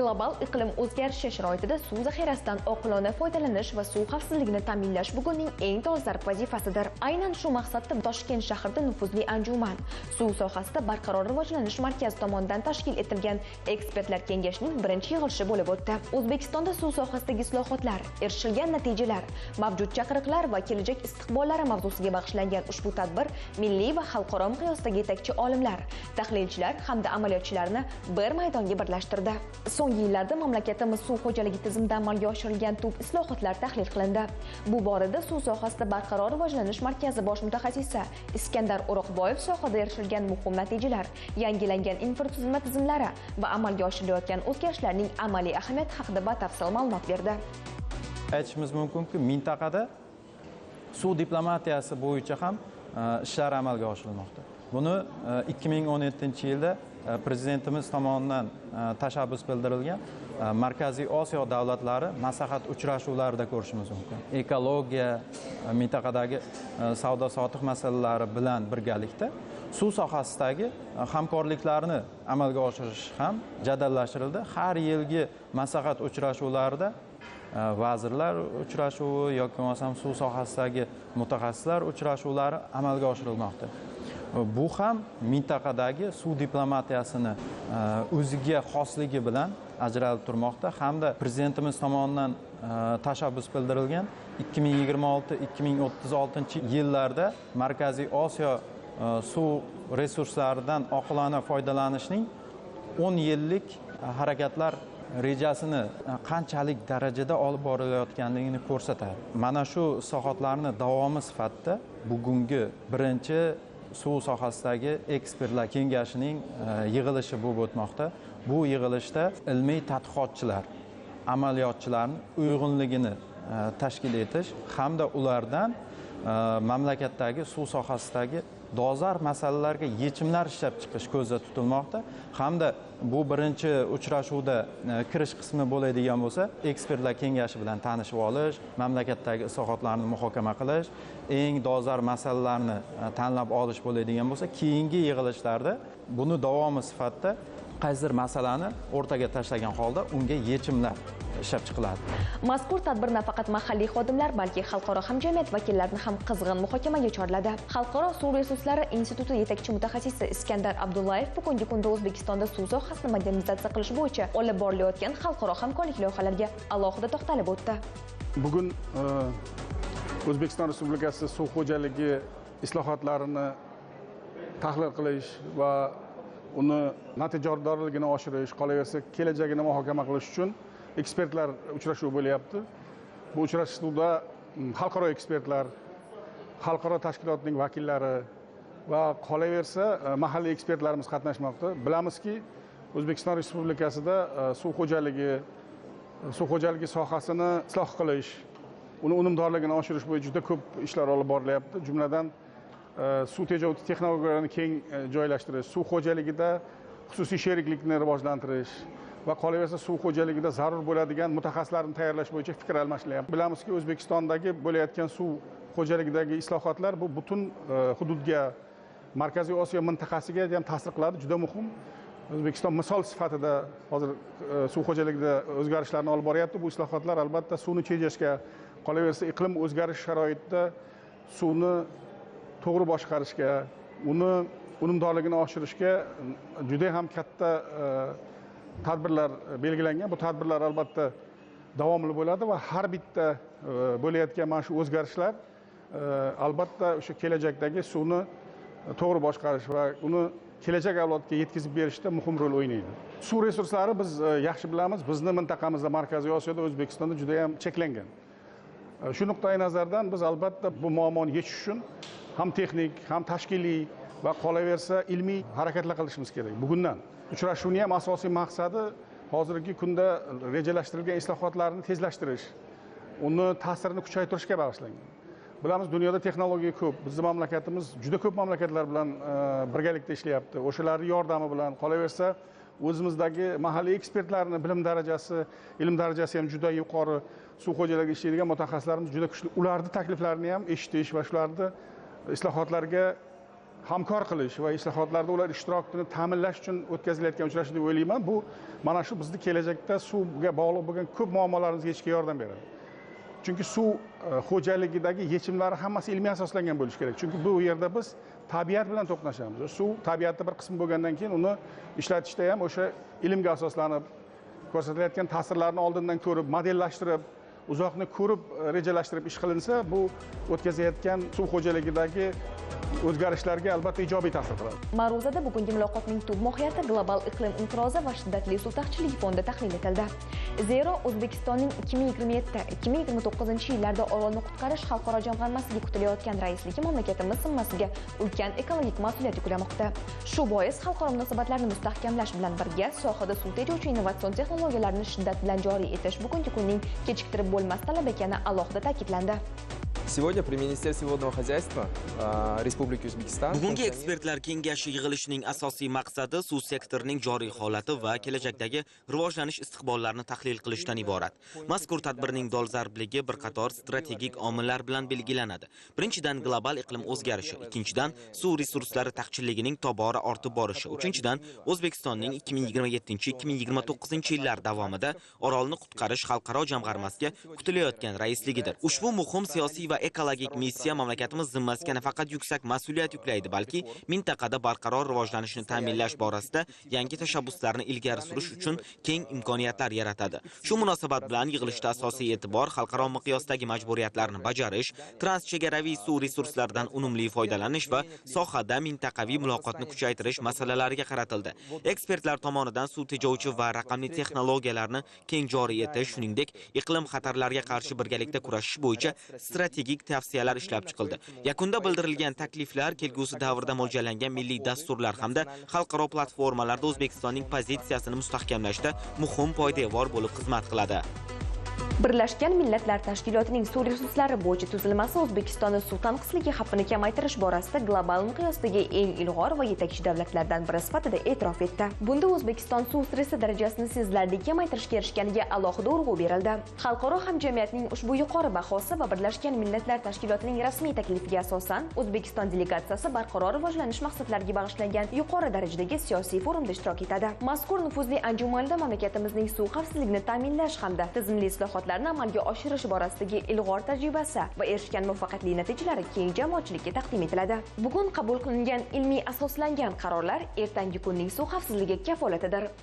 Global iqlim o'zgarishi sharoitida suv zaxirasidan oqilona foydalanish va suv xavfsizligini ta'minlash bugunning eng dolzarb vazifasidir. Aynan shu maqsadda Toshkent shahrida nufuzli anjuman suv sohasida barqaror rivojlanish markazi tomonidan tashkil etilgan ekspertlar kengashining birinchi yig'ilishi bo'lib o'tdi. O'zbekistonda suv sohasidagi islohotlar, erishilgan natijalar, mavjud chaqiriqlar va kelajak istiqbollari mavzusiga bag'ishlangan ushbu tadbir milliy va xalqaro miqyosdagi yetakchi olimlar, tahlilchilar hamda amaliyotchilarni bir maydonga birlashtirdi. So'nggi yillarda mamlakatimiz suv xo'jaligi tizimida amalga oshirilgan tub islohotlar tahlil qilindi. Bu borada suv sohasida barqaror rivojlanish markazi bosh mutaxassisi Iskandar O'roqboyev sohada erishilgan muhim natijalar, yangilangan infratuzilma tizimlari va amalga oshirilayotgan o'zgarishlarning amaliy ahamiyati haqida batafsil ma'lumot berdi. Aytishimiz mumkinki, mintaqada suv diplomatiyasi bo'yicha ham ishlar amalga oshirilmoqda. Buni 2017-yilda prezidentimiz tomonidan tashabbus bildirilgan Markaziy Osiyo davlatlari maslahat uchrashuvlarida ko'rishimiz mumkin. Ekologiya, mintaqadagi savdo-sotiq masalalari bilan birgalikda suv sohasidagi hamkorliklarni amalga oshirish ham jadallashtirildi. Har yilgi maslahat uchrashuvlarida vazirlar uchrashuvi yoki bo'lmasam suv sohasidagi mutaxassislar uchrashuvlari amalga oshirilmoqda. Bu ham mintaqadagi suv diplomatiyasini o'ziga xosligi bilan ajralib turmoqda hamda prezidentimiz tomonidan tashabbus bildirilgan 2026-2036 yillarda Markaziy Osiyo suv resurslaridan oqilona foydalanishning 10 yillik harakatlar rejasini qanchalik darajada olib borilayotganligini ko'rsatadi. Mana shu islohotlarni davomi sifatida bugungi birinchi suv sohasidagi ekspertlar kengashining yig'ilishi bo'lib o'tmoqda. Bu yig'ilishda ilmiy tadqiqotchilar, amaliyotchilarning uyg'unligini tashkil etish hamda ulardan mamlakatdagi suv sohasidagi dolzarb masalalarga yechimlar ishlab chiqish ko'zda tutilmoqda. Hamda bu birinchi uchrashuvda kirish qismi bo'ladigan bo'lsa, ekspertlar kengashi bilan tanishib olish, mamlakatdagi islohotlarni muhokama qilish, eng dolzarb masalalarni tanlab olish bo'ladigan bo'lsa, keyingi yig'ilishlarda buni davomi sifatida qaysidir masalani o'rtaga tashlagan holda unga yechimlar ishlab chiqiladi. Mazkur tadbir nafaqat mahalliy xodimlar, balki xalqaro hamjamiyat vakillarini ham qizg'in muhokamaga chorladi. Xalqaro suv resurslari instituti yetakchi mutaxassisi Iskandar Abdullayev bugungi kunda O'zbekistonda suv sohasini modernizatsiya qilish bo'yicha olib borilayotgan xalqaro hamkorlik loyihalariga alohida to'xtalib o'tdi. Bugun O'zbekiston Respublikasi suv xo'jaligi islohotlarini tahlil qilish va uni natijadorligini oshirish, qolaversa kelajagini muhokama qilish uchun ekspertlar uchrashuvi bo'lyapti. Bu uchrashuvda xalqaro ekspertlar, xalqaro tashkilotning vakillari va qolaversa mahalliy ekspertlarimiz qatnashmoqda. Bilamizki, O'zbekiston Respublikasida suv xo'jaligi sohasini isloh qilish, uni unumdorligini oshirish bo'yicha juda ko'p ishlar olib borilyapti. Jumladan suv tejovchi texnologiyalarni keng joylashtirish, suv xo'jaligida xususiy sheriklikni rivojlantirish va qolaversa suv xo'jaligida zarur bo'ladigan mutaxassislarni tayyorlash bo'yicha fikr almashilyapti. Bilamizki, O'zbekistondagi bo'layotgan suv xo'jaligidagi islohotlar bu butun hududga, Markaziy Osiyo mintaqasiga ham ta'sir qiladi, juda muhim. O'zbekiston misol sifatida hozir suv xo'jaligida o'zgarishlarni olib boryapti. Bu islohotlar albatta suvni tejashga, qolaversa iqlim o'zgarish sharoitida suvni to'g'ri boshqarishga, uni unumdorligini oshirishga juda ham katta tadbirlar belgilangan. Bu tadbirlar albatta davomli bo'ladi va har bitta bo'layotgan mana shu o'zgarishlar albatta o'sha kelajakdagi suvni to'g'ri boshqarish va uni kelajak avlodga yetkazib berishda muhim rol o'ynaydi. Suv resurslari biz yaxshi bilamiz, bizni mintaqamizda Markaziy Osiyoda, O'zbekistonda juda ham cheklangan. Shu nuqtai nazardan biz albatta bu muammoni yechish uchun ham texnik, ham tashkiliy va qolaversa ilmiy harakatlar qilishimiz kerak. Bugundan uchrashuvning ham asosiy maqsadi hozirgi kunda rejalashtirilgan islohotlarni tezlashtirish, uni ta'sirini kuchaytirishga bag'ishlangan. Bilamiz, dunyoda texnologiya ko'p. Bizning mamlakatimiz juda ko'p mamlakatlar bilan birgalikda ishlayapti. O'shalarning yordami bilan qolaversa o'zimizdagi mahalliy ekspertlarning bilim darajasi, ilm darajasi ham juda yuqori, suv xo'jaligi ishlaydigan mutaxassislarimiz juda kuchli. Ularning takliflarini ham eshitish va shularni islohotlarga hamkor qilish va islohotlarda ular ishtirokini ta'minlash uchun o'tkazilayotgan uchrashuv deb o'ylayman. Bu mana shu bizni kelajakda suvga bog'liq bo'lgan ko'p muammolarimizga yechishga yordam beradi. Chunki suv xo'jaligidagi yechimlari hammasi ilmiy asoslangan bo'lishi kerak. Chunki bu yerda biz tabiat bilan to'qnashamiz. Suv tabiatning bir qismi bo'lgandan keyin uni ishlatishda ham o'sha ilmga asoslanib, ko'rsatilayotgan ta'sirlarni oldindan ko'rib, modellashtirib, uzoqni ko'rib, rejalashtirib ish qilinsa, bu o'tkazayotgan suv xo'jaligidagi o'zgarishlarga albatta ijobiy ta'sir qiladi. Ma'ruzada bugungi muloqotning tub mohiyati global iqlim inqirozi va shiddatli suv taqchilligi fonida tahlil etildi. Zero O'zbekistonning 2027-2029 yillarda Orolni qutqarish xalqaro jamg'armasiga kutilayotgan raisligi mamlakatimiz zimmasiga ulkan ekologik mas'uliyat yuklamoqda. Shu bois xalqaro munosabatlarni mustahkamlash bilan birga sohada suv tejovchi innovatsion texnologiyalarni shiddat bilan joriy etish bugungi kunning kechiktirib bo'lmas talab ekani alohida ta'kidlandi. Сегодня при Министерстве водного хозяйства Республики Узбекистан Bugungi ekspertlar kengashi yig'ilishining asosiy maqsadi suv sektorining joriy holati va kelajakdagi rivojlanish istiqbollarini tahlil qilishdan iborat. Mazkur tadbirning dolzarbligi bir qator strategik omillar bilan belgilanadi. Birinchidan global iqlim o'zgarishi, ikkinchidan suv resurslari taqchilligining tobora ortib borishi, uchinchidan O'zbekistonning 2027-2029 yillar davomida Orolni qutqarish xalqaro jamg'armasiga kutilayotgan raisligidir. Ushbu muhim siyosiy va ekologik missiya mamlakatimiz zimmasiga nafaqat yuksak mas'uliyat yuklaydi, balki mintaqada barqaror rivojlanishni ta'minlash borasida yangi tashabbuslarni ilgari surish uchun keng imkoniyatlar yaratadi. Shu munosabat bilan yig'ilishda asosiy e'tibor xalqaro miqyosdagi majburiyatlarni bajarish, transchegaraviy suv resurslaridan unumli foydalanish va sohada mintaqaviy muloqotni kuchaytirish masalalariga qaratildi. Ekspertlar tomonidan suv tejovchi va raqamli texnologiyalarni keng joriy etish, shuningdek, iqlim xatarlariga qarshi birgalikda kurashish bo'yicha strategik tavsiyalar ishlab chiqildi. Yakunda bildirilgan takliflar kelgusi davrda mo'ljallangan milliy dasturlar hamda xalqaro platformalarda O'zbekistonning pozitsiyasini mustahkamlashda muhim poydevor bo'lib xizmat qiladi. Birlashgan Millatlar Tashkilotining suv resurslari bo'yicha tuzilmasi O'zbekistonning suv tanqisligi xavfini kamaytirish borasida global miqyosdagi eng ilg'or va yetakchi davlatlardan biri sifatida e'tirof etdi. Bunda O'zbekiston suv stressi darajasini sezilarli kamaytirishga erishganiga alohida urg'u berildi. Xalqaro hamjamiyatning ushbu yuqori bahosi va Birlashgan Millatlar Tashkilotining rasmiy taklifiga asosan O'zbekiston delegatsiyasi barqaror rivojlanish maqsadlariga bag'ishlangan yuqori darajadagi siyosiy forumda ishtirok etadi. Mazkur nufuzli anjumanda mamlakatimizning suv xavfsizligini ta'minlash hamda tizimli islohotlarni amalga oshirish borasidagi ilg'or tajribasi va erishgan muvaffaqiyatli natijalari keng jamoatchilikka taqdim etiladi. Bugun qabul qilingan ilmiy asoslangan qarorlar ertangi kunning suv xavfsizligi kafolatidir.